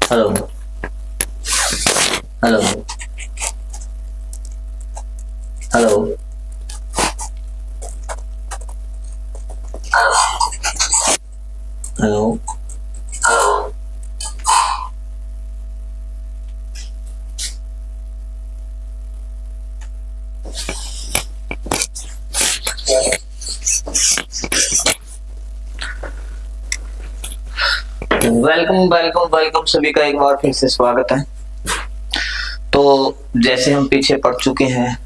Hello hello hello hello. Welcome welcome welcome, सभी का एक बार फिर से स्वागत है। तो जैसे हम पीछे पढ़ चुके हैं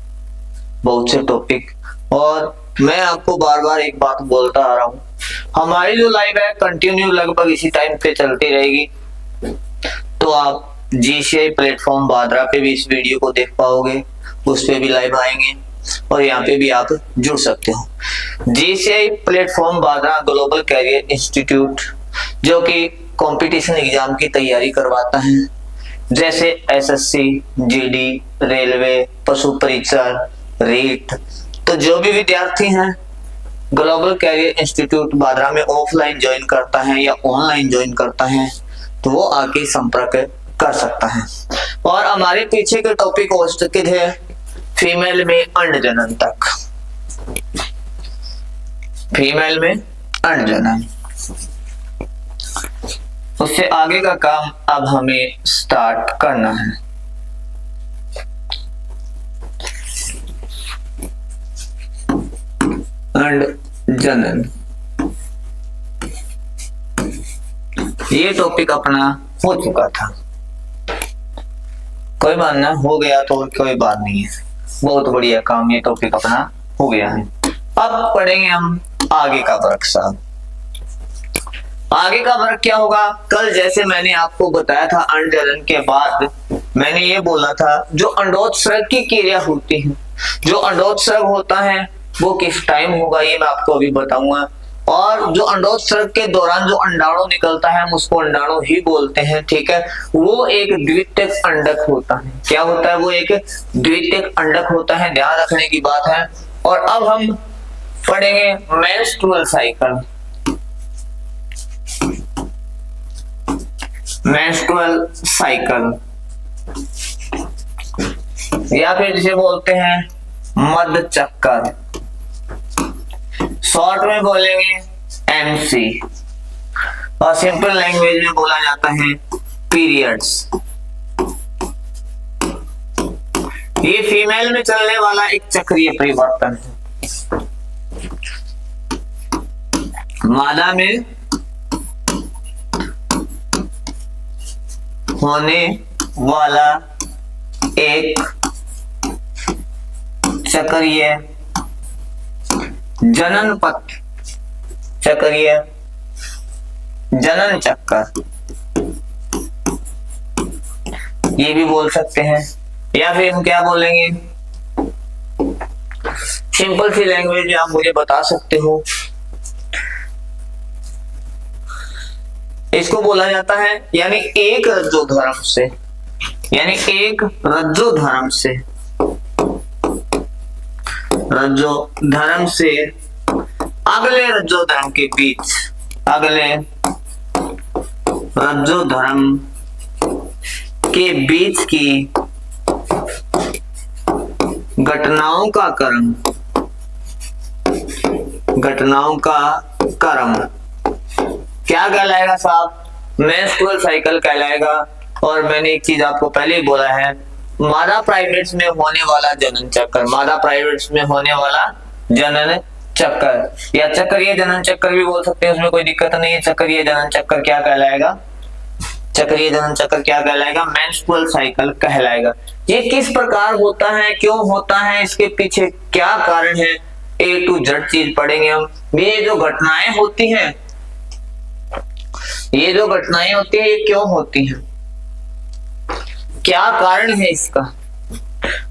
बहुत से टॉपिक, और मैं आपको बार बार एक बात बोलता आ रहा हूँ, हमारी जो लाइव है कंटिन्यू लगभग इसी टाइम पे चलती रहेगी। तो आप जीसीआई प्लेटफॉर्म बादरा पे भी इस वीडियो को देख पाओगे, उस पे भी लाइव आएंगे और यहाँ पे भी आप जुड़ सकते हो। जीसीआई प्लेटफॉर्म बादरा ग्लोबल कैरियर इंस्टीट्यूट, जो कि कंपटीशन एग्जाम की तैयारी करवाता है, जैसे एसएससी, जीडी, रेलवे, पशु परीक्षा, रीट। तो जो भी विद्यार्थी हैं ग्लोबल कैरियर इंस्टीट्यूट बादरा में ऑफलाइन ज्वाइन करता है या ऑनलाइन ज्वाइन करता है, तो वो आके संपर्क कर सकता है। और हमारे पीछे के टॉपिक हो चुके थे फीमेल में अंड जनन तक, फीमेल में अंड जनन। उससे आगे का काम अब हमें स्टार्ट करना है। अंड जनन, ये टॉपिक अपना हो चुका था, कोई बात ना, हो गया तो कोई बात नहीं है, बहुत बढ़िया काम, ये टॉपिक अपना हो गया है। अब पढ़ेंगे हम आगे का वर्ग साहब। आगे का वर्ग क्या होगा? कल जैसे मैंने आपको बताया था, अंड जनन के बाद मैंने ये बोला था जो अंडोत्सर्ग की क्रिया होती है, जो अंडोत्सर्ग होता है वो किस टाइम होगा ये मैं आपको अभी बताऊंगा। और जो अंडोत्सर्ग के दौरान जो अंडाणु निकलता है हम उसको अंडाणु ही बोलते हैं, ठीक है। वो एक द्वितीयक अंडक होता है। क्या होता है? वो एक द्वितीयक अंडक होता है, ध्यान रखने की बात है। और अब हम पढ़ेंगे मेंस्ट्रुअल साइकिल। मेंस्ट्रुअल साइकिल या फिर जिसे बोलते हैं मध्य चक्कर, शॉर्ट में बोलेंगे एमसी, और सिंपल लैंग्वेज में बोला जाता है पीरियड्स। ये फीमेल में चलने वाला एक चक्रीय परिवर्तन है। मादा में होने वाला एक चक्रीय जनन पथ, चक्रीय जनन चक्कर, ये भी बोल सकते हैं। या फिर हम क्या बोलेंगे, सिंपल सी लैंग्वेज में आप मुझे बता सकते हो, इसको बोला जाता है यानी एक रज्जोधर्म से, यानी एक रज्जोधर्म से, रज्जोधर्म से अगले रज्जोधर्म के बीच, अगले रज्जोधर्म के बीच की घटनाओं का क्रम, घटनाओं का क्रम क्या कहलाएगा साहब? मेंस्ट्रुअल साइकिल कहलाएगा। और मैंने एक चीज आपको पहले ही बोला है, मादा प्राइवेट्स में होने वाला जनन चक्कर, मादा प्राइवेट्स में होने वाला जनन चक्कर या चक्रीय जनन चक्कर भी बोल सकते हैं, उसमें कोई दिक्कत नहीं है। चक्रीय जनन चक्कर क्या कहलाएगा? चक्रीय जनन चक्कर क्या कहलाएगा? मेंस्ट्रुअल साइकिल कहलाएगा। ये किस प्रकार होता है, क्यों होता है, इसके पीछे क्या कारण है, ए टू जेड चीज पढ़ेंगे हम। ये जो घटनाएं होती हैं, ये जो घटनाएं होती है ये क्यों होती हैं, क्या कारण है इसका,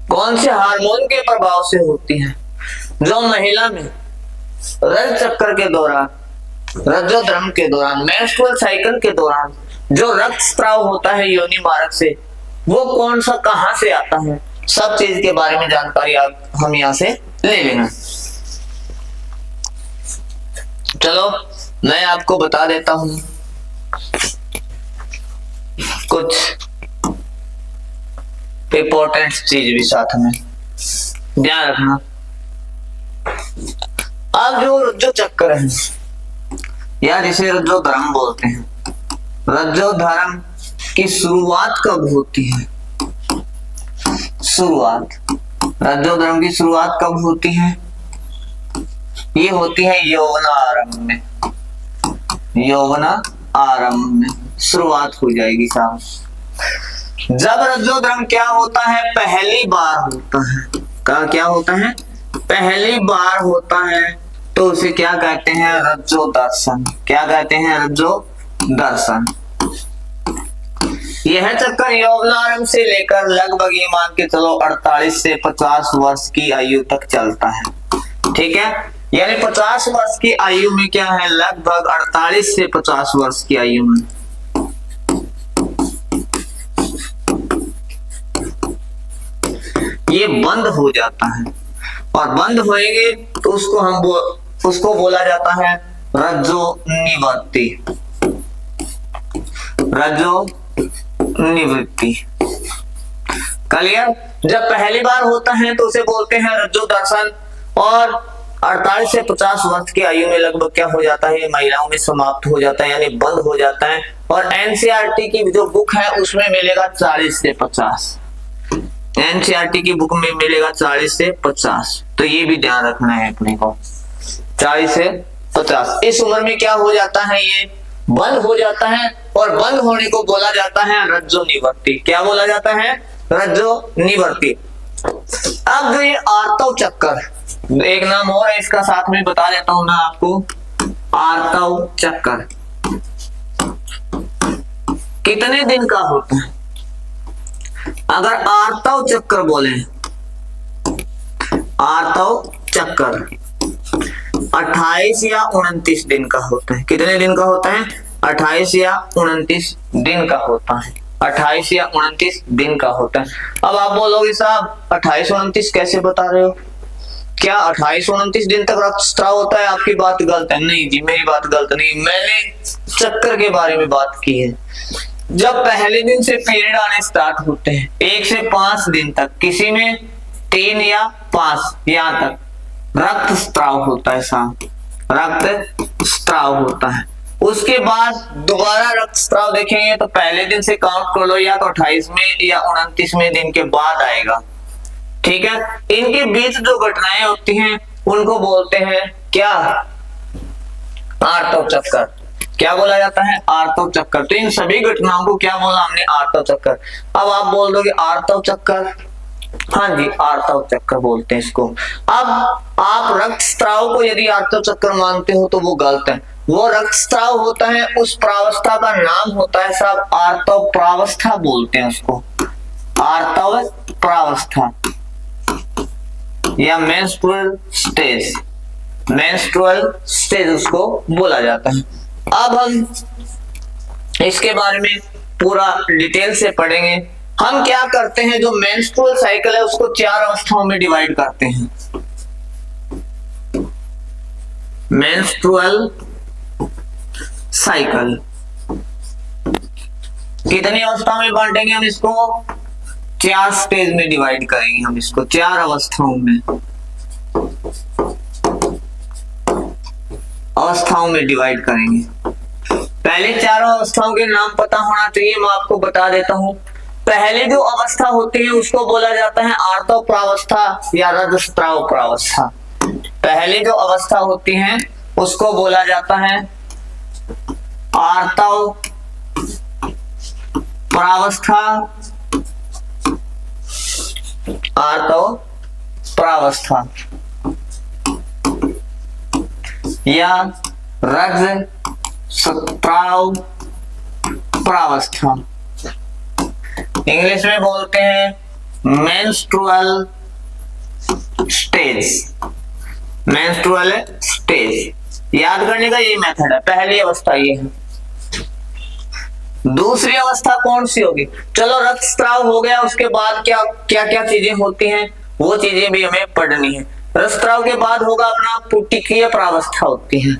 कौन से हार्मोन के प्रभाव से होती है। जो महिला में रज चक्कर के दौरान, रज्जोधर्म के दौरान, मेंस्ट्रुअल साइकिल के दौरान जो रक्त स्त्राव होता है योनि मार्ग से, वो कौन सा कहां से आता है, सब चीज के बारे में जानकारी हम यहाँ से ले लेंगे। चलो मैं आपको बता देता हूं कुछ इंपॉर्टेंट चीज भी साथ में ध्यान रखना। अब जो चक्कर है या जिसे रज्जोधर्म बोलते हैं, रज्जोधर्म की शुरुआत कब होती है? रज्जोधर्म की शुरुआत कब होती है? ये होती है यौवना आरंभ में। यौवना आरंभ में शुरुआत हो जाएगी साहब। जब रज्जोधर्म क्या होता है? पहली बार होता है। क्या होता है? पहली बार होता है तो उसे क्या कहते हैं? रज्जो दर्शन। क्या कहते हैं? रज्जो दर्शन। यह चक्कर यौवनारंभ से लेकर लगभग ये मान के चलो 48 से 50 वर्ष की आयु तक चलता है। ठीक है, यानी 50 वर्ष की आयु में क्या है? लगभग 48 से 50 वर्ष की आयु में ये बंद हो जाता है, और बंद होएंगे तो उसको बोला जाता है रज्जो निवृत्ति। रज्जो निवृत्ति क्लियर। जब पहली बार होता है तो उसे बोलते हैं रज्जो दर्शन, और 48 से 50 वर्ष की आयु में लगभग क्या हो जाता है? महिलाओं में समाप्त हो जाता है, यानी बंद हो जाता है। और एनसीईआरटी की जो बुक है उसमें मिलेगा 40 से 50। एनसीईआरटी की बुक में मिलेगा 40 से 50, तो ये भी ध्यान रखना है अपने को। 40 से 50 इस उम्र में क्या हो जाता है? ये बंद हो जाता है, और बंद होने को बोला जाता है रज्जो निवृत्ति। क्या बोला जाता है? रज्जो निवृत्ति। अब जो ये आर्तव चक्कर, एक नाम और है इसका, साथ में बता देता हूं मैं आपको। आर्तव चक्कर कितने दिन का होता है? अगर आर्तव चक्कर बोले, आर्तव चक्कर 28 या 29 दिन का होता है। कितने दिन का होता है? 28 या 29 दिन का होता है। 28 या 29 दिन का होता है। अब आप बोलोगे साहब 28-29 कैसे बता रहे हो? क्या 28-29 दिन तक रक्तस्राव होता है? आपकी बात गलत है। नहीं जी, मेरी बात गलत नहीं, मैंने चक्कर के बारे में बात की है। जब पहले दिन से पीरियड आने स्टार्ट होते हैं 1 से 5 दिन तक, किसी में 3 या 5 यहाँ तक रक्तस्राव होता है साहब, रक्तस्राव होता है। उसके बाद दोबारा रक्तस्राव देखेंगे तो पहले दिन से काउंट कर लो, या तो 28 में या 29वें दिन के बाद आएगा। ठीक है, इनके बीच जो घटनाएं होती हैं उनको बोलते हैं क्या? आर्तव चक्कर। क्या बोला जाता है? आर्तव चक्कर। तो इन सभी घटनाओं को क्या बोला हमने? आर्तव चक्कर। अब आप बोल दोगे आर्तव चक्कर, हाँ जी आर्तव चक्कर बोलते हैं इसको। अब आप रक्तस्राव को यदि आर्तव चक्कर मानते हो तो वो गलत है। वो रक्तस्राव होता है, उस प्रावस्था का नाम होता है साहब आर्तव प्रावस्था बोलते हैं उसको। आर्तव प्रावस्था या मेंस्ट्रुअल स्टेज, मेंस्ट्रुअल स्टेज उसको बोला जाता है। अब हम इसके बारे में पूरा डिटेल से पढ़ेंगे। हम क्या करते हैं, जो मेंस्ट्रुअल साइकिल है उसको 4 अवस्थाओं में डिवाइड करते हैं। मेंस्ट्रुअल साइकिल कितनी अवस्थाओं में बांटेंगे हम इसको? 4 स्टेज में डिवाइड करेंगे हम इसको, 4 अवस्थाओं में, अवस्थाओं में डिवाइड करेंगे। पहले 4 अवस्थाओं के नाम पता होना चाहिए, मैं आपको बता देता हूं। पहले जो अवस्था होती है उसको बोला जाता है आर्तव प्रावस्था या रजस्त्राव प्रावस्था। पहले जो अवस्था होती है उसको बोला जाता है आर्तव प्रावस्था, आर्तव प्रावस्था या रजस्त्राव प्रावस्था। इंग्लिश में बोलते हैं मेंस्ट्रुअल स्टेज, मेंस्ट्रुअल स्टेज। याद करने का यही मेथड है। पहली अवस्था ये है। दूसरी अवस्था कौन सी होगी? चलो रक्तस्राव हो गया, उसके बाद क्या क्या क्या चीजें होती हैं वो चीजें भी हमें पढ़नी है। रक्तस्राव के बाद होगा अपना पुटिकीय प्रावस्था होती है,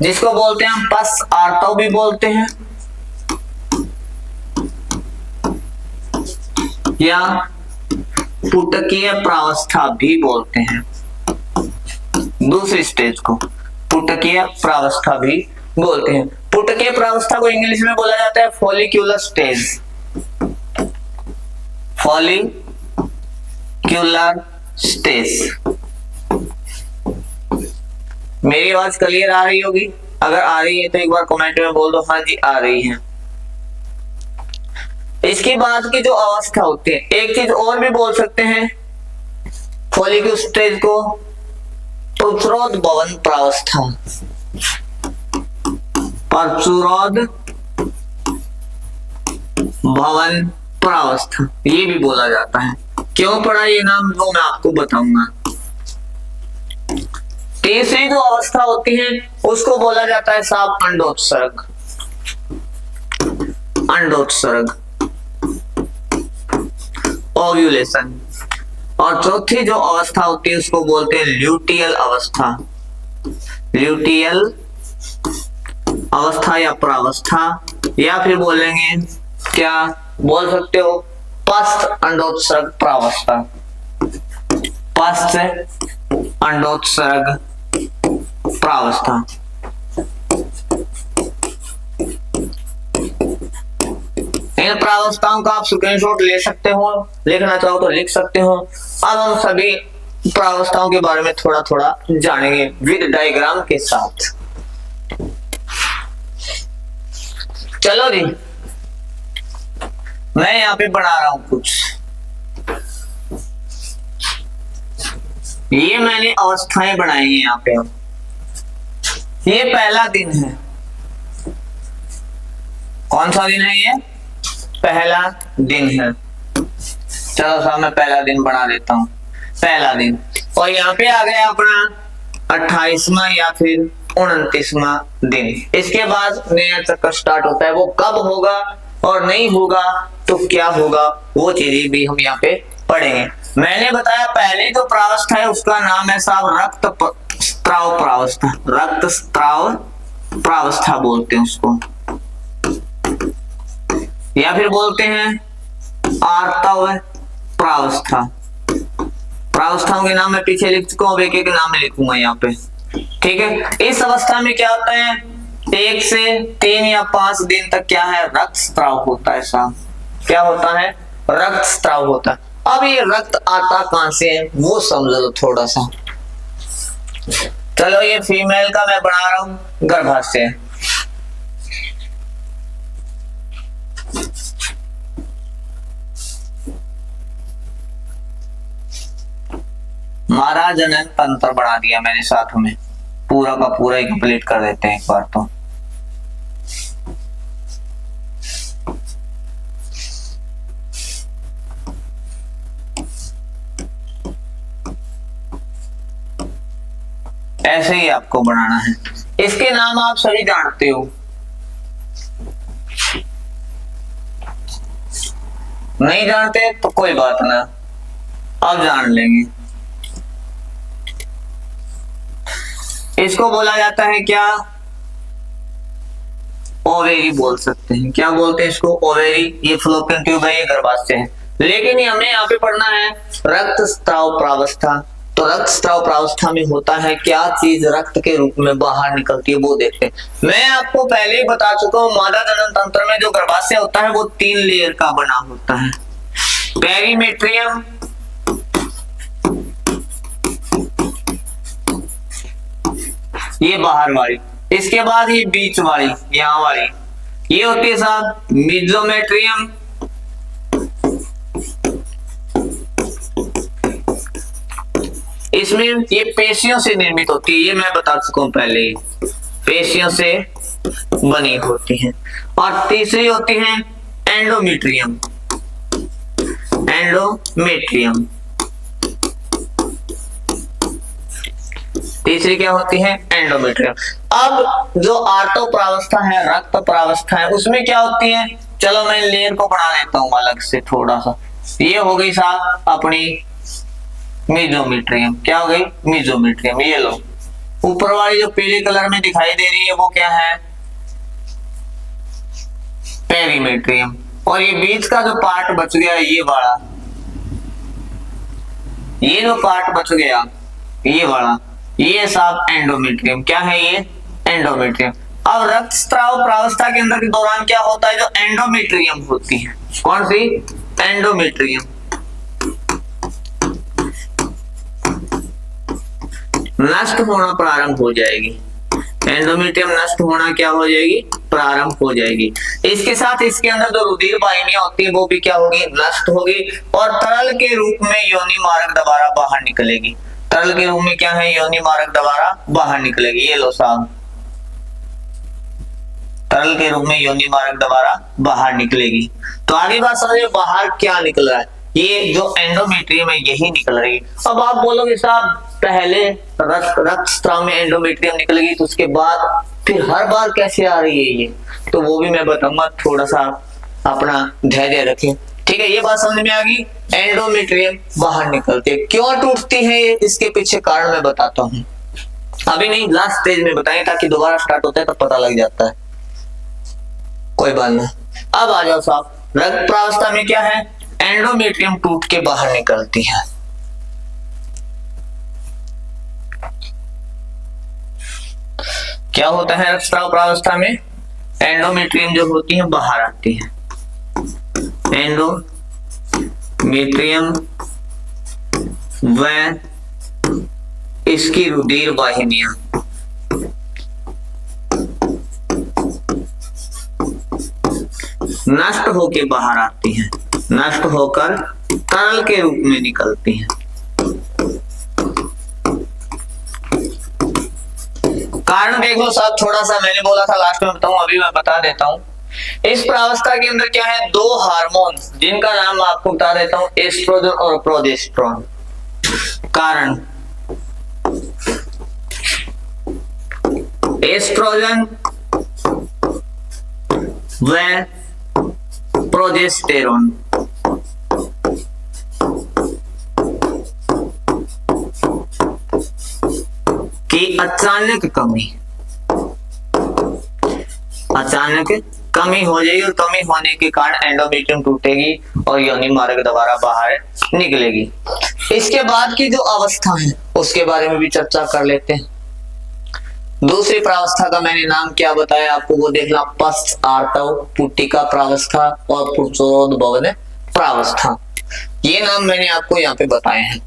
जिसको बोलते हैं हम पस आर्तव भी बोलते हैं, या पुटकीय प्रावस्था भी बोलते हैं। दूसरी स्टेज को पुटकीय प्रावस्था भी बोलते हैं। पुटकीय प्रावस्था को इंग्लिश में बोला जाता है फॉलिक्यूलर स्टेज। Follicular stage. मेरी आवाज क्लियर आ रही होगी? अगर आ रही है तो एक बार कमेंट में बोल दो हाँ जी आ रही है। इसके बाद की जो अवस्था होती है, एक चीज और भी बोल सकते हैं फॉलिक्यूलर स्टेज को, प्रचुरोद भवन प्रावस्था। प्रचुरोद भवन प्रावस्था ये भी बोला जाता है। क्यों पड़ा ये नाम वो मैं आपको बताऊंगा। तीसरी जो अवस्था होती है उसको बोला जाता है साहब अंडोत्सर्ग। अंडोत्सर्ग ओव्यूलेशन। और चौथी जो अवस्था होती है उसको बोलते हैं ल्यूटियल अवस्था। ल्यूटियल अवस्था या प्रावस्था, या फिर बोलेंगे क्या बोल सकते हो पश्च अंडोत्सर्ग प्रावस्था। पश्च अंडोत्सर्ग प्रावस्था। इन प्रावस्थाओं का आप स्क्रीनशॉट ले सकते हो, लिखना चाहो तो लिख सकते हो। अब हम सभी प्रावस्थाओं के बारे में थोड़ा थोड़ा जानेंगे विद डायग्राम के साथ। चलो जी, मैं यहाँ पे बना रहा हूं कुछ। ये मैंने अवस्थाएं बनाई हैं यहाँ पे। ये पहला दिन है। कौन सा दिन है ये? पहला दिन है। चलो साहब मैं पहला दिन बना देता हूं। पहला दिन, और यहाँ पे आ गया अपना 28वां या फिर 29वां दिन। इसके बाद नया चक्कर स्टार्ट होता है। वो कब होगा और नहीं होगा तो क्या होगा वो चीजें भी हम यहाँ पे पढ़ेंगे। मैंने बताया पहले जो प्रावस्था है उसका नाम है साहब रक्त स्त्राव प्रावस्था। रक्त स्त्राव प्रावस्था बोलते हैं उसको, या फिर बोलते हैं आर्तव प्रावस्था। प्रावस्थाओं के नाम मैं पीछे लिख चुका हूं, एक एक नाम लिखूंगा यहाँ पे, ठीक है। इस अवस्था में क्या होता है 1 से 3 या 5 दिन तक क्या है रक्त स्त्राव होता है साहब। क्या होता है? रक्त स्त्राव होता है। अब ये रक्त आता कहां से है वो समझ लो थोड़ा सा। चलो ये फीमेल का मैं बना रहा हूं गर्भाशय। मारा जनन तंत्र बना दिया मैंने साथ में, पूरा का पूरा ही कंप्लीट कर देते हैं एक बार तो। ऐसे ही आपको बनाना है। इसके नाम आप सभी जानते हो। नहीं जानते तो कोई बात ना, अब जान लेंगे। इसको बोला जाता है क्या? ओवेरी बोल सकते हैं। क्या बोलते हैं इसको? ओवेरी। ये फ्लोपियन ट्यूब है, ये गर्भाशय है। लेकिन हमें यहाँ पे पढ़ना है रक्त स्त्राव प्रावस्था। तो रक्त स्त्राव प्रावस्था में होता है क्या चीज रक्त के रूप में बाहर निकलती है वो देखते हैं। मैं आपको पहले ही बता चुका हूँ मादा जनन तंत्र में जो गर्भाशय होता है वो 3 लेयर का बना होता है। पेरीमेट्रियम, ये बाहर वाली, इसके बाद ये बीच वाली यहाँ वाली ये होती है साहब मेसोमेट्रियम, इसमें ये पेशियों से निर्मित होती है। ये मैं बता चुका हूं पहले ही, पेशियों से बनी होती है। और तीसरी होती है एंडोमेट्रियम। एंडोमेट्रियम तीसरी क्या होती है? एंडोमेट्रियम। अब जो आर्तो प्रावस्था है, रक्त प्रावस्था है, उसमें क्या होती है? चलो मैं लेयर को बना लेता हूं अलग से थोड़ा सा। ये हो गई साहब अपनी मेसोमेट्रियम। क्या हो गई? मेसोमेट्रियम। ये लो ऊपर वाली जो पीले कलर में दिखाई दे रही है वो क्या है? पेरीमेट्रियम। और ये बीच का जो पार्ट बच गया है ये वाला, ये जो पार्ट बच गया ये वाला, ये सब एंडोमेट्रियम। क्या है ये? एंडोमेट्रियम। अब रक्तस्राव प्रावस्था के अंदर के दौरान क्या होता है? जो एंडोमेट्रियम होती है, कौन सी? एंडोमेट्रियम नष्ट होना प्रारंभ हो जाएगी। एंडोमेट्रियम नष्ट होना क्या हो जाएगी? प्रारंभ हो जाएगी। इसके साथ इसके अंदर जो रुधिर वाहिनियां होती है वो भी क्या होगी? नष्ट होगी और तरल के रूप में योनि मार्ग द्वारा बाहर निकलेगी। तरल के रूप में क्या है? योनि मार्ग द्वारा बाहर निकलेगी। ये लो साहब, तरल के रूप में योनि मार्ग द्वारा बाहर निकलेगी। तो आगे बात समझिए, बाहर क्या निकल रहा है? ये जो एंडोमेट्रियम है यही निकल रही है। अब आप बोलोगे साहब पहले रक्तस्राव में एंडोमेट्रियम निकलेगी तो उसके बाद फिर हर बार कैसे आ रही है ये? तो वो भी मैं बताऊंगा, थोड़ा सा अपना धैर्य रखें। ठीक है, ये बात समझ में आ गई। एंडोमेट्रियम बाहर निकलती है, क्यों टूटती है ये? इसके पीछे कारण मैं बताता हूँ, अभी नहीं, लास्ट स्टेज में बताएं ताकि दोबारा स्टार्ट होता है तो पता लग जाता है। कोई बात नहीं, अब आ जाओ साहब, रक्त प्रावस्था में क्या है? एंडोमेट्रियम टूट के बाहर निकलती है। क्या होता है रक्तस्राव प्रावस्था में? एंडोमेट्रियम जो होती है बाहर आती है। एंडोमेट्रियम व इसकी रुधिर वाहिनियां नष्ट होकर बाहर आती हैं, नष्ट होकर तरल के रूप में निकलती हैं। कारण देख लो साहब, थोड़ा सा मैंने बोला था लास्ट में बताऊं, अभी मैं बता देता हूं। इस प्रावस्था के अंदर क्या है? दो हार्मोन जिनका नाम आपको बता देता हूं, एस्ट्रोजन और प्रोजेस्टेरोन। कारण एस्ट्रोजन व प्रोजेस्टेरोन की अचानक कमी हो जाएगी और कमी होने के कारण एंडोमेट्रियम टूटेगी और योनि मार्ग द्वारा बाहर निकलेगी। इसके बाद की जो अवस्था है उसके बारे में भी चर्चा कर लेते हैं। दूसरी प्रावस्था का मैंने नाम क्या बताया आपको, वो देखना, पश्च आर्तव पुट्टिका प्रावस्था और पुरुषोद्भवन प्रावस्था। ये नाम मैंने आपको यहाँ पे बताए हैं।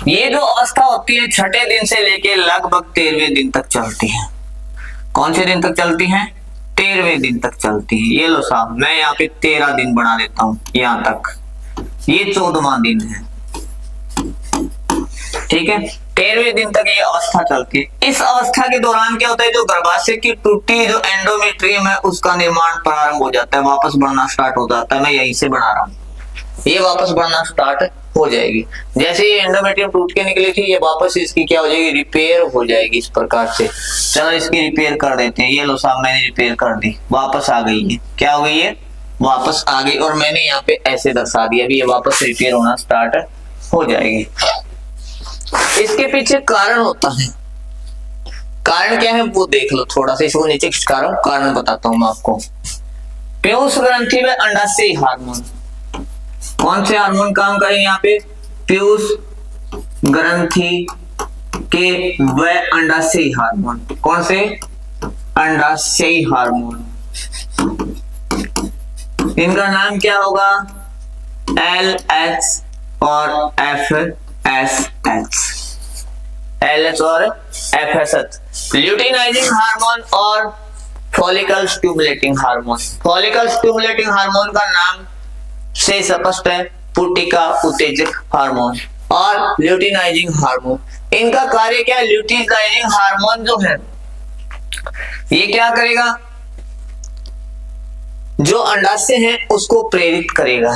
ये जो अवस्था होती है छठे दिन से लेके लगभग 13वें दिन तक चलती है। कौन से दिन तक चलती है? 13वें दिन तक चलती है। ये लो साहब, मैं यहाँ पे 13 दिन बना देता हूं यहाँ तक, ये 14वां दिन है। ठीक है, 13वें दिन तक ये अवस्था चलती है। इस अवस्था के दौरान क्या होता है? जो गर्भाशय की टूटी जो एंडोमेट्रियम है उसका निर्माण प्रारंभ हो जाता है, वापस बढ़ना स्टार्ट हो जाता है। मैं यहीं से बना रहा हूँ, ये वापस बढ़ना स्टार्ट हो जाएगी। जैसे ये एंडोमेट्रियम टूट के निकली थी, ये वापस इसकी क्या हो जाएगी? रिपेयर हो जाएगी इस प्रकार से। चलो इसकी रिपेयर कर देते हैं। ये लो साहब, मैंने रिपेयर कर दी, वापस आ गई है। क्या हो गई है? वापस आ गई। और मैंने यहाँ पे ऐसे दर्शा दिया, अभी ये वापस रिपेयर होना स्टार्ट हो जाएगी। इसके पीछे कारण होता है, कारण क्या है वो देख लो थोड़ा सा, इसको नीचे खिसका रहा हूं, कारण बताता हूं मैं आपको। पीयूष ग्रंथि में अंडाशय हार्मोन, कौन से हार्मोन काम करेंगे यहाँ पे? पीयूष ग्रंथि के व अंडाशय हार्मोन। कौन से? अंडाशय हार्मोन। इनका नाम क्या होगा? LH और FSH। LH और FSH ल्यूटिनाइजिंग हार्मोन और follicle stimulating hormone. Follicle stimulating hormone का नाम से स्पष्ट है, पुट्टिका उत्तेजक हार्मोन और ल्यूटिनाइजिंग हार्मोन। इनका कार्य क्या है? ल्यूटिनाइजिंग हार्मोन जो है ये क्या करेगा? जो अंडाशय है उसको प्रेरित करेगा।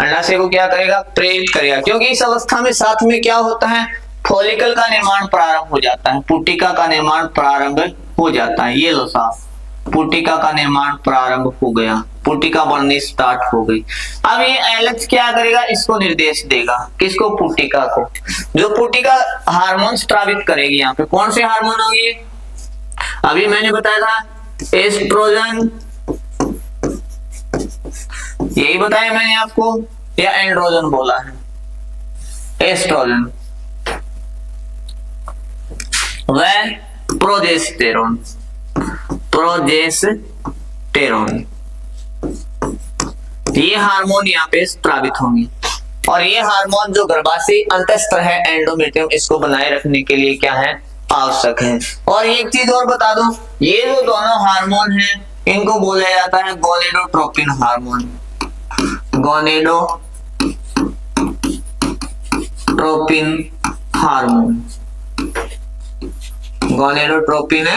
अंडाशय को क्या करेगा? प्रेरित करेगा, क्योंकि इस अवस्था में साथ में क्या होता है? फॉलिकल का निर्माण प्रारंभ हो जाता है, पुट्टिका का निर्माण प्रारंभ हो जाता है। ये लो साहब, पुट्टिका का निर्माण प्रारंभ हो गया, पुट्टिका बननी स्टार्ट हो गई। अब ये LH क्या करेगा? इसको निर्देश देगा, किसको? पुट्टिका को। जो पुट्टिका हार्मोन स्रावित करेगी यहाँ पे, कौन से हार्मोन होंगे? अभी मैंने बताया था एस्ट्रोजन, यही बताया मैंने आपको, या एंड्रोजन बोला है? एस्ट्रोजन व प्रोजेस्टेरोन। प्रोजेस्टेरोन ये हार्मोन यहाँ पे स्रावित होंगे और ये हार्मोन जो गर्भाशय अंतस्त्र है एंडोमेट्रियम, इसको बनाए रखने के लिए क्या है, आवश्यक है। और एक चीज और बता दूं, ये जो दोनों हार्मोन हैं इनको बोला जाता है gonadotropin hormone. Gonadotropin hormone, gonadotropin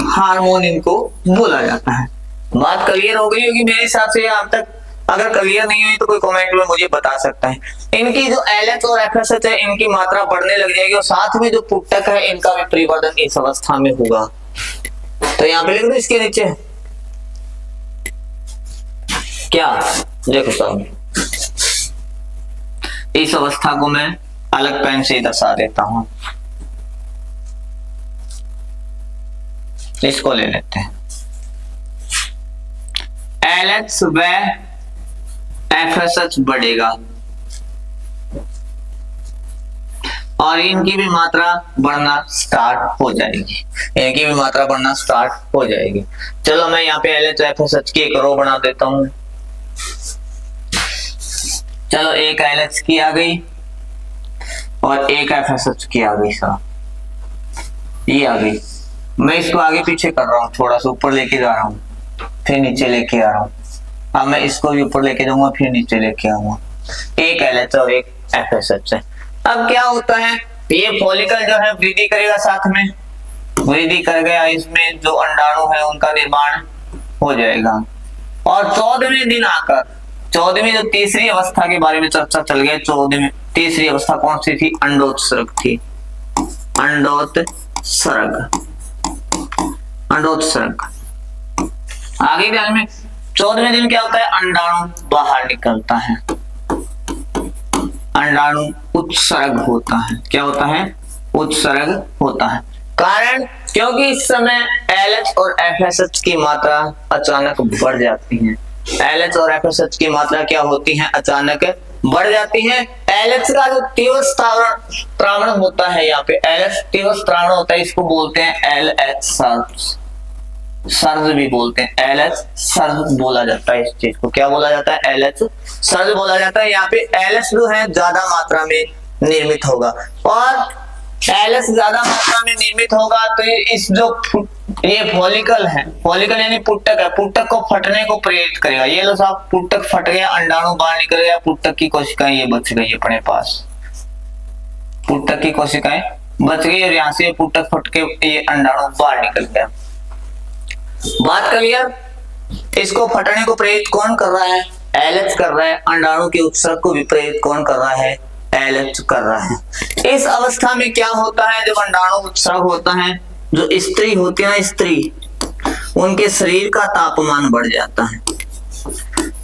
hormone इनको बोला जाता है। बात क्लियर हो गई होगी मेरे हिसाब से यहाँ तक। अगर क्लियर नहीं हुई तो कोई कमेंट में मुझे बता सकता है। इनकी जो LH और FSH है इनकी मात्रा बढ़ने लग जाएगी और साथ में जो पुटक है इनका भी परिवर्तन इस अवस्था में होगा। तो यहाँ पे लिख दो इसके नीचे क्या, देखो साहब इस अवस्था को मैं अलग पेन से दर्शा देता हूं, इसको ले लेते हैं। LH व FSH बढ़ेगा और इनकी भी मात्रा बढ़ना स्टार्ट हो जाएगी, इनकी भी मात्रा बढ़ना स्टार्ट हो जाएगी। चलो मैं यहाँ पे LH FSH की एक रो बना देता हूं। चलो एक LH की आ गई और एक FSH की आ गई साहब, ये आ गई। मैं इसको आगे पीछे कर रहा हूँ, थोड़ा सा ऊपर लेके जा रहा हूँ फिर नीचे लेके आ रहा हूँ। अब मैं इसको भी ऊपर लेके जाऊंगा फिर नीचे लेके आऊंगा। एक LH और एक FSH है। अब क्या होता है, ये फॉलिकल जो है वृद्धि करेगा, साथ में वृद्धि कर गया, इसमें जो अंडाणु है उनका निर्माण हो जाएगा और 14वें दिन आकर 14वीं जो तीसरी अवस्था के बारे में चर्चा चल गया। 14वीं तीसरी अवस्था कौन सी थी, अंडोत्सर्ग थी। अंडोत्सर्ग, अंडोत्सर्ग। आगे ध्यान में 14वें दिन क्या होता है, अंडाणु बाहर निकलता है, अंडाणु उत्सर्ग होता है। क्या होता है, उत्सर्ग होता है। कारण क्योंकि इस समय LH और FSH की मात्रा अचानक बढ़ जाती है। LH और FSH की मात्रा क्या होती है, अचानक बढ़ जाती है। LH का जो तीव्र स्त्रावण होता है, यहाँ पे LH तीव्र स्त्रावण होता है, इसको बोलते हैं LH सर्ज, सर्ज भी बोलते हैं। LH सर्ज बोला जाता है, इस चीज को क्या बोला जाता है, LH सर्ज बोला जाता है। यहाँ पे LH जो है ज्यादा मात्रा में निर्मित होगा और LH ज्यादा मात्रा में निर्मित होगा तो इस जो ये फॉलिकल है, फॉलिकल यानी पुटक है, पुटक को फटने को प्रेरित करेगा। ये लो साहब, पुटक फट गया, अंडाणु बाहर निकल गया, पुटक की कोशिकाएं ये बच गई अपने पास, पुटक की कोशिकाएं बच गई और यहाँ से पुटक फट के ये अंडाणु बाहर निकल गया। बात क्लियर। इसको फटने को प्रेरित कौन कर रहा है, LH कर रहा है। अंडाणु के उत्सर्ग को भी प्रेरित कौन कर रहा है, LH कर रहा है। इस अवस्था में क्या होता है, जब अंडाणु उत्सर्ग होता है, जो स्त्री होती है ना, स्त्री, उनके शरीर का तापमान बढ़ जाता है,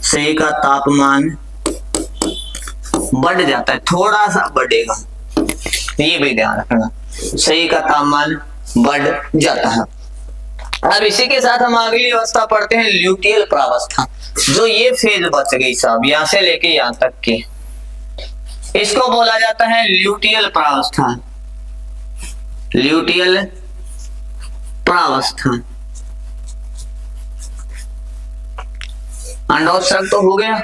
शरीर का तापमान बढ़ जाता है, थोड़ा सा बढ़ेगा, ये भी ध्यान रखना, शरीर का तापमान बढ़ जाता है। अब इसी के साथ हम अगली अवस्था पढ़ते हैं, ल्यूटियल प्रावस्था। जो ये फेज बच गई साहब, यहां से लेके यहां तक की, इसको बोला जाता है ल्यूटियल प्रावस्था, ल्यूटियल प्रावस्था। अंडोत्सर्ग तो हो गया।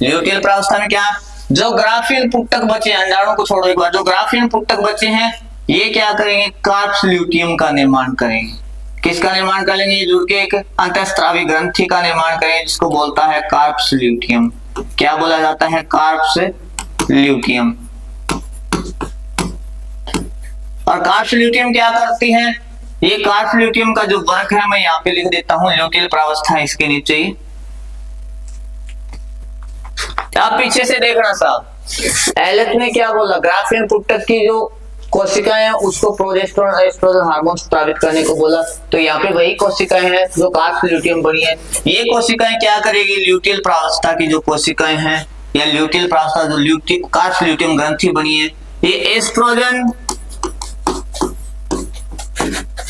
ल्यूटियल प्रावस्था में क्या, जो ग्राफियन पुटक बचे, अंडाणु को छोड़ो एक बार, जो ग्राफियन पुटक बचे हैं ये क्या करेंगे, कार्प्स ल्यूटियम का निर्माण करेंगे। किसका निर्माण करेंगे, जुड़ के एक अंतःस्रावी ग्रंथि का निर्माण करेंगे, जिसको बोलता है कार्प्स ल्यूटियम। क्या बोला जाता है, कार्प्स ल्यूटियम। और कार्प्स ल्यूटियम क्या करती है, ये कार्प्स ल्यूटियम का जो वर्क है मैं यहाँ पे लिख देता हूँ, ल्यूटियल प्रावस्था इसके नीचे ही। आप पीछे से देखना साहब, LH ने क्या बोला, ग्राफियन पुटक की जो कोशिकाएं हैं उसको प्रोजेस्टेरोन एस्ट्रोजन हार्मोन स्रावित करने को बोला। तो यहाँ पे वही कोशिकाएं हैं जो कार्प्स ल्यूटियम बनी है। ये कोशिकाएं क्या करेगी, ल्यूटियल प्रावस्था की जो कोशिकाएं हैं या ल्यूटियल प्रावस्था जो कार्प्स ल्यूटियम ग्रंथि बनी है, ये एस्ट्रोजन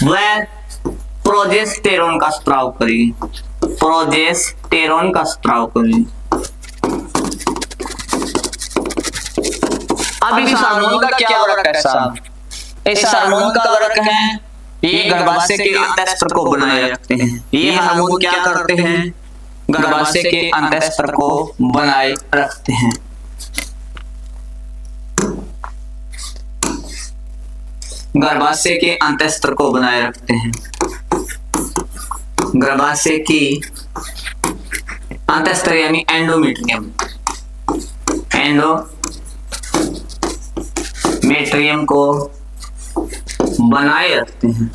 व प्रोजेस्टेरोन का स्त्राव करेगी, प्रोजेस्टेरोन का स्त्राव करेगी। अब इस हार्मोन का क्या वर्क है साहब? इस हार्मोन का वर्क है ये गर्भाशय के अंतःस्त्र को बनाए रखते हैं। ये हार्मोन क्या करते हैं? गर्भाशय के अंतःस्त्र को बनाए रखते हैं। गर्भाशय के अंतःस्त्र को बनाए रखते हैं। गर्भाशय की अंतःस्त्र यानी एंडोमेट्रियम, एंडोमेट्रियम को बनाए रखते हैं।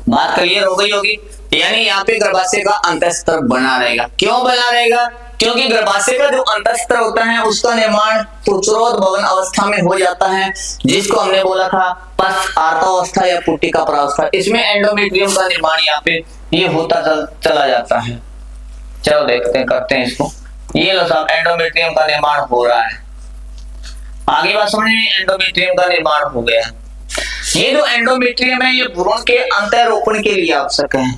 बात क्लियर हो गई होगी। यानी यहाँ पे गर्भाशय का अंतःस्त्र बना रहेगा। क्यों बना रहेगा? क्योंकि गर्भाशय का जो अंतःस्त्र होता है उसका निर्माण पुत्रोद्भवन अवस्था में हो जाता है, जिसको हमने बोला था आर्तावस्था या पुट्टिका प्रावस्था। इसमें एंडोमेट्रियम का निर्माण यहाँ पे ये होता चला जाता है। चलो देखते हैं, करते हैं इसको। ये लो साहब, एंडोमेट्रियम का निर्माण हो रहा है। आगे बात समझ में, एंडोमेट्रियम का निर्माण हो गया। ये जो एंडोमेट्रियम है ये भ्रूण के अंतःरोपण के लिए आवश्यक है।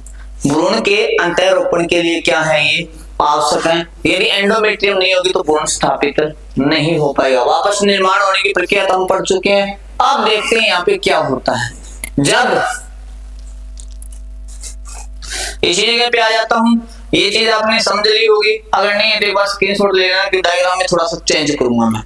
भ्रूण के अंतःरोपण के लिए क्या है? ये आवश्यक है। यदि एंडोमेट्रियम नहीं होगी तो भ्रूण स्थापित नहीं हो पाएगा। वापस निर्माण होने की प्रक्रिया तो हम पढ़ चुके हैं। अब देखते हैं यहाँ पे क्या होता है। जब इसी जगह पे आ जाता हूं, ये चीज आपने समझ ली होगी। अगर नहीं है तो एक बार स्क्रीनशॉट ले लेना कि डायग्राम में थोड़ा सा चेंज करूंगा मैं।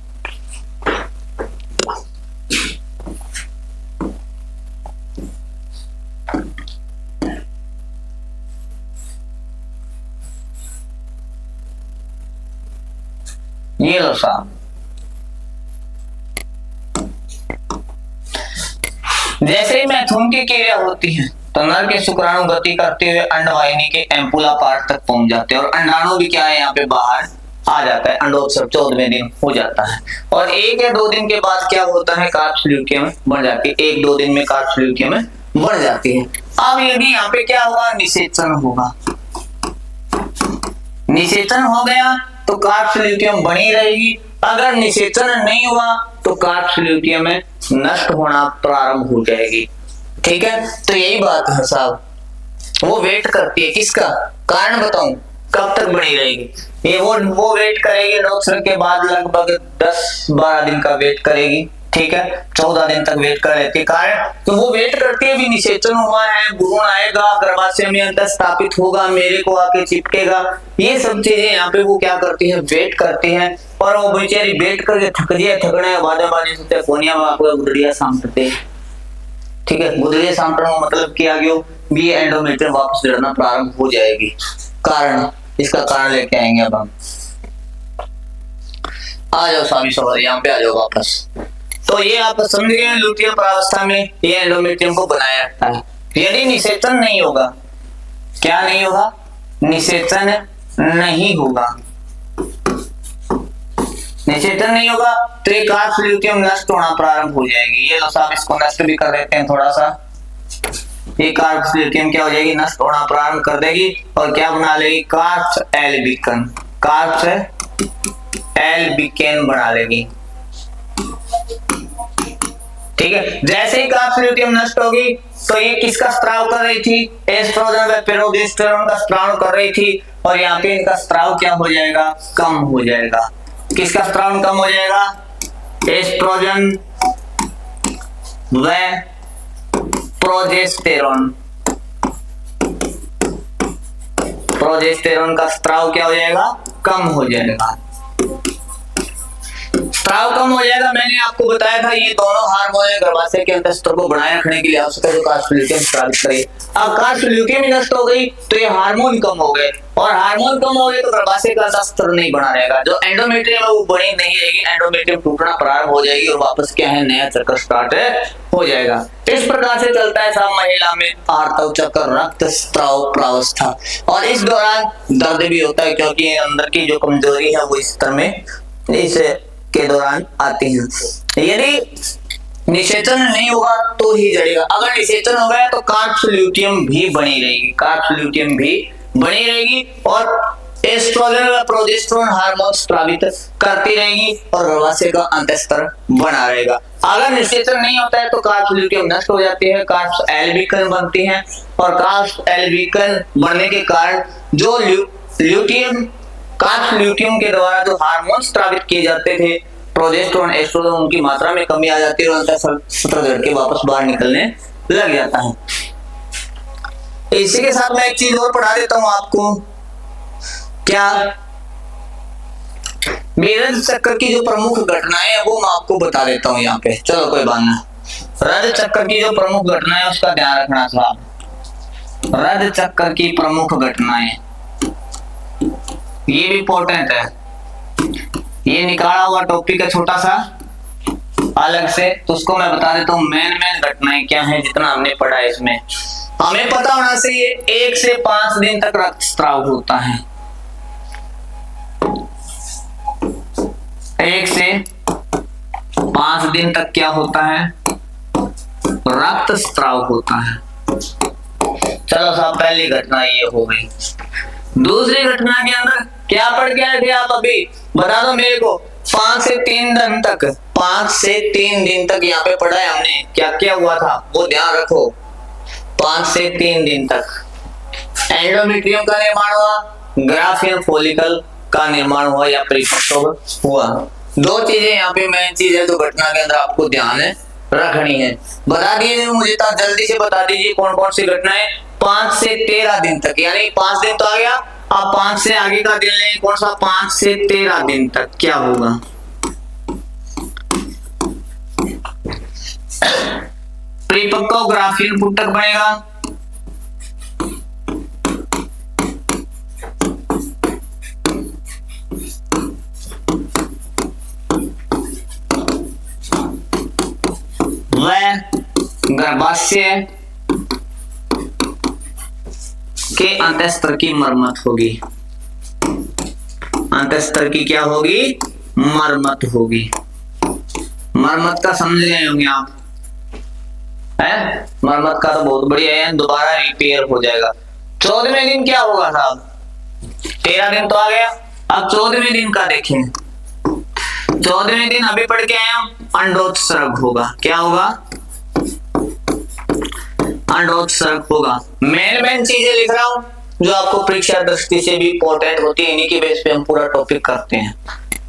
ये लो साहब, जैसे ही मैथुन की क्रिया होती है तो नर के शुक्राणु गति करते हुए अंडवाहिनी के एम्पुला पार्ट तक पहुंच जाते हैं और अंडाणु भी क्या है यहाँ पे बाहर आ जाता है। अंडोत्सव 14वें दिन हो जाता है और 1 या 2 दिन के बाद क्या होता है? कार्पस्यूल्यम बढ़ जाती है। 1-2 दिन में कार्पस्यूल्यम बढ़ जाती है। अब यदि यहाँ पे क्या होगा? निषेचन होगा। निषेचन हो गया तो कार्पस्यूल्यम बनी रहेगी। अगर निषेचन नहीं हुआ तो कार्पस्यूल्यम नष्ट होना प्रारंभ हो जाएगी। ठीक है, तो यही बात है साहब। वो वेट करती है, किसका? कारण बताऊं, कब तक बनी रहेगी? ये वो वेट करेगी नवोत्सर्ग के बाद लगभग 10-12 दिन का वेट करेगी। ठीक है, 14 दिन तक वेट कर लेती है। कारण तो वो वेट करती है, भी निषेचन हुआ है, भ्रूण आएगा, गर्भाशय में अंतर स्थापित होगा, मेरे को आके चिपकेगा। ये सब चीजें यहाँ पे वो क्या करती है? वेट करती है। और वो बेचारी वेट करके थक जाए, थकने के बाद सोचते कोनिया में आपको गुदड़िया सामटते। ठीक है, गुदड़िया सामटने का मतलब क्या गया? भी एंडोमेट्रियम वापस लड़ना प्रारंभ हो जाएगी। कारण, इसका कारण लेके आएंगे अब हम। आ जाओ स्वामी सवाल, यहाँ पे आ जाओ वापस। तो ये आप समझ गए, लुटियल प्रावस्था में ये एंडोमेट्रियम को बनाए रखता है। यदि निषेचन नहीं होगा, क्या नहीं होगा? निषेचन नहीं होगा। निषेचन नहीं होगा तो ये कार्पस्यूल्यम नष्ट होना प्रारंभ हो जाएगी। ये लो साहब, इसको नष्ट भी कर देते हैं थोड़ा सा। ये कार्पस्यूल्यम क्या हो जाएगी? नष्ट होना प्रारंभ कर देगी और क्या बना लेगी? Carps albicans. कार्प्स एल्बिकेन बना लेगी। ठीक है, जैसे ही कार्पस्यूल्यम नष्ट होगी तो ये किसका स्त्राव कर रही थी? एस्ट्रोजन व प्रोजेस्टेरोन का स्त्राव कर रही थी और यहाँ पे इनका स्त्राव क्या हो जाएगा? कम हो जाएगा। किसका स्त्राव कम हो जाएगा? एस्ट्रोजन व प्रोजेस्टेरोन। प्रोजेस्टेरोन का स्त्राव क्या हो जाएगा? कम हो जाएगा। स्त्राव कम हो जाएगा। मैंने आपको बताया था ये दोनों हार्मोन गर्भाशय के अंतःस्त्र को बनाए रखने के लिए आवश्यक है, जो कार्पस्यूल्यम स्रावित करे। अब कार्पस्यूल्यम नष्ट हो गई तो ये हार्मोन कम हो गए और हार्मोन कम हो गए तो गर्भाशय का अंतःस्त्र नहीं बना रहेगा। जो एंडोमेट्रियम है वो बनी नहीं रहेगी, एंडोमेट्रियम टूटना प्रारंभ हो जाएगी और वापस क्या है? नया चक्र स्टार्ट हो जाएगा। इस प्रकार से चलता है सब महिला में आर्तव चक्र, रक्तस्राव प्रावस्था। और इस दौरान दर्द भी होता है क्योंकि अंदर की जो कमजोरी है वो इस तरह में इस के दौरान आती है। यदि निषेचन नहीं होगा तो ही जड़ेगा। अगर निषेचन हो गया तो कार्पस्यूल्यम भी बनी रहेगी। कार्पस्यूल्यम भी बनी रहेगी और एस्ट्रोजन व प्रोजेस्टेरोन हार्मोन स्रावित करती रहेगी और गर्भाशय का अंतःस्तर बना रहेगा। अगर निषेचन नहीं होता है तो कार्ब्स ल्यूटियम नष्ट हो जाती है, कार्ब्स एल्बिकन बनती हैं और कार्ब्स एल्बिकन बनने के कारण जो ल्यूटियम कार्ब्स ल्यूटियम के द्वारा जो हार्मोन स्रावित किए जाते थे प्रोजेस्टेरोन एस्ट्रोजन, उनकी मात्रा में कमी आ जाती है और अंतःस्त्र झड़ के वापस बाहर निकलने लग जाता है। इसी के साथ मैं एक चीज और पढ़ा देता हूं आपको, क्या बेरज चक्कर की जो प्रमुख घटनाएं है वो मैं आपको बता देता हूं यहाँ पे। चलो कोई बात ना, रज चक्कर की जो प्रमुख घटनाएं है उसका ध्यान रखना साहब। रज चक्कर की प्रमुख घटनाएं ये भी इंपॉर्टेंट है, ये निकाला हुआ टॉपिक है छोटा सा अलग से, तो उसको मैं बता देता हूँ मेन घटनाएं क्या है। जितना हमने पढ़ा है इसमें हमें पता होना चाहिए 1 से 5 दिन तक रक्तस्राव होता है। 1 से 5 दिन तक क्या होता है? रक्तस्राव होता है। चलो साहब, पहली घटना ये हो गई। दूसरी घटना के अंदर क्या पढ़ के आए थे आप अभी? बता दो मेरे को। 5 से 3 दिन तक, 5 से 3 दिन तक यहाँ पे पढ़ा है हमने, क्या क्या हुआ था वो ध्यान रखो। 5 से 3 दिन तक एंडोमेट्रियम का निर्माण हुआ, ग्राफियन फॉलिकल का निर्माण हुआ या परिपक्व हुआ। 2 चीजें यहाँ पे मेन चीज है जो घटना के अंदर आपको ध्यान रखनी है। बता दीजिए मुझे, तो जल्दी से बता दीजिए कौन कौन सी घटनाएं 5 से 13 दिन तक, यानी 5 दिन तो आ गया, अब 5 से आगे का दिन लें, कौन सा? 5 से 13 दिन तक क्या होगा? परिपक्व ग्राफियन पुटक बनेगा, वह गर्भाशय के अंतःस्त्र की मरम्मत होगी। अंतःस्त्र की क्या होगी? मरम्मत होगी। मरम्मत का समझ गए होंगे आप, है? मरम्मत का तो बहुत बढ़िया है, दोबारा रिपेयर हो जाएगा। 14वें दिन क्या होगा साहब? 13 दिन तो आ गया, अब 14वें दिन का देखें। 14वें दिन अभी पढ़ के आए हम, अंडोत्सर्ग होगा। क्या होगा? अंडोत्सर्ग होगा। मेन चीजें लिख रहा हूं जो आपको परीक्षा दृष्टि से भी इंपॉर्टेंट होती है, इन्हीं के बेस पे हम पूरा टॉपिक करते हैं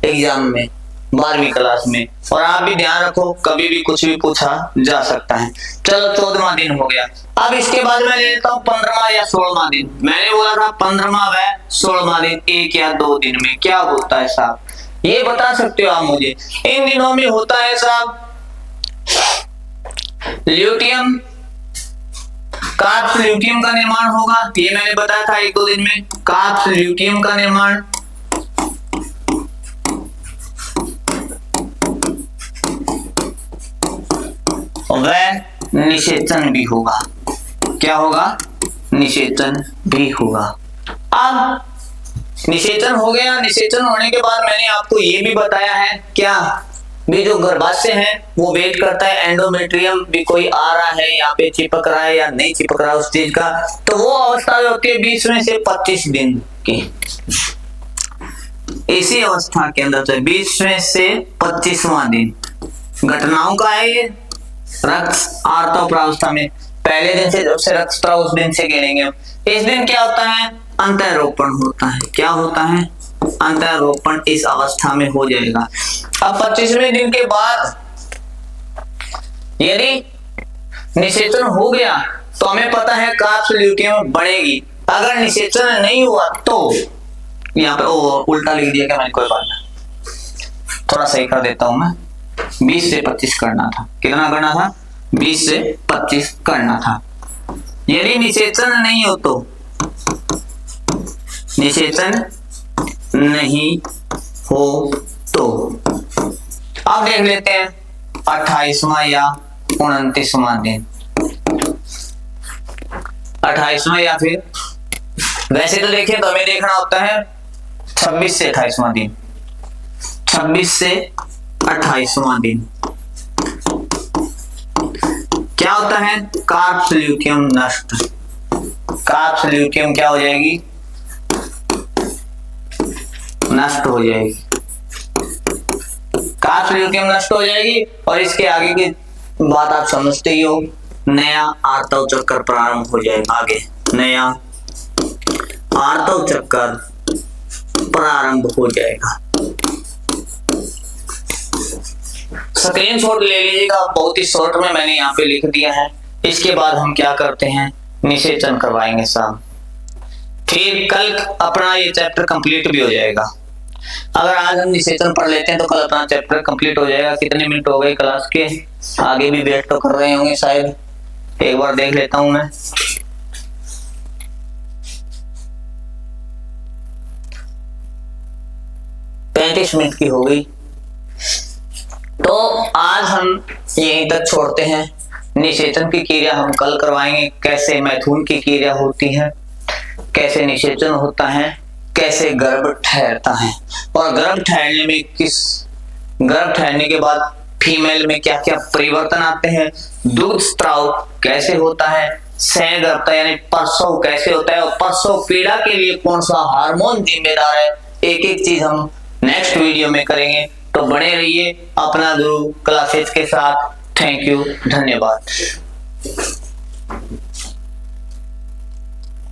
एग्जाम में 12वीं क्लास में। और आप भी ध्यान रखो, कभी भी कुछ भी पूछा जा सकता है। चलो 14वां दिन हो गया, अब इसके बाद मैं ले लेता हूँ 15वां या 16वां दिन। मैंने बोला था 15वां व 16वां दिन 1 या 2 दिन में क्या होता है साहब? ये बता सकते हो आप मुझे? इन दिनों में होता है साहब ल्यूटियम, कार्ब्स ल्यूटियम का निर्माण होगा। ये मैंने बताया था 1-2 दिन में, कार्ब्स ल्यूटियम का निर्माण। वह निषेचन भी होगा। क्या होगा? निषेचन भी होगा। अब निषेचन हो गया, निषेचन होने के बाद मैंने आपको ये भी बताया है क्या भी जो गर्भाशय है वो वेट करता है एंडोमेट्रियम भी कोई आ रहा है यहाँ पे, चिपक रहा है या नहीं चिपक रहा है उस चीज का। तो वो अवस्था होती है 20वें से 25 दिन की। इसी अवस्था के अंदर से 20वें से 25वां दिन घटनाओं का है ये। रक्त आर्तोप्रावस्था में पहले दिन से जब से रक्तस्राव उस दिन से गिनेंगे हम। इस दिन क्या होता है? अंतःरोपण होता है। क्या होता है? अंतःरोपण इस अवस्था में हो जाएगा। अब 25वें दिन के बाद यदि निषेचन हो गया तो हमें पता है कार्ब्स ल्यूटियम बढ़ेगी। अगर निषेचन नहीं हुआ तो यहाँ पे उल्टा लिख दिया क्या मैंने? कोई बात नहीं, थोड़ा सही कर देता हूं मैं। 20 से 25 करना था। कितना करना था? 20 से 25 करना था। यदि निषेचन नहीं हो तो, निषेचन नहीं हो तो अब देख लेते हैं 28वां या 29वां दिन। 28वां या फिर वैसे तो देखें तो हमें देखना होता है 26 से 28वां दिन। 26 से 28वां दिन क्या होता है? कार्ब्स ल्यूटियम नष्ट। कार्ब्स ल्यूटियम क्या हो जाएगी? नष्ट हो जाएगी, कार्बोक्सिलिक नष्ट हो जाएगी। और इसके आगे की बात आप समझते ही हो, नया आर्तव चक्कर प्रारंभ हो जाएगा। आगे नया आर्तव चक्कर प्रारंभ हो जाएगा। स्क्रीनशॉट ले लीजिएगा, बहुत ही शॉर्ट में मैंने यहाँ पे लिख दिया है। इसके बाद हम क्या करते हैं, निषेचन करवाएंगे शाम, फिर कल अपना ये चैप्टर कंप्लीट भी हो जाएगा। अगर आज हम निषेचन पढ़ लेते हैं तो कल अपना चैप्टर कंप्लीट हो जाएगा। कितने मिनट हो गए क्लास के, आगे भी वेट तो कर रहे होंगे शायद, एक बार देख लेता हूं मैं। पैंतीस मिनट की हो गई, तो आज हम यहीं तक छोड़ते हैं। निषेचन की क्रिया हम कल करवाएंगे, कैसे मैथुन की क्रिया होती है, कैसे निषेचन होता है, कैसे गर्भ ठहरता है, और गर्भ ठहरने में गर्भ ठहरने के बाद फीमेल में क्या क्या परिवर्तन आते हैं, दूध स्त्राव कैसे होता है, सहगर्भता यानी प्रसव कैसे होता है, और प्रसव पीड़ा के लिए कौन सा हार्मोन जिम्मेदार है, एक एक चीज हम नेक्स्ट वीडियो में करेंगे। तो बने रहिए अपना गुरु क्लासेस के साथ। थैंक यू, धन्यवाद।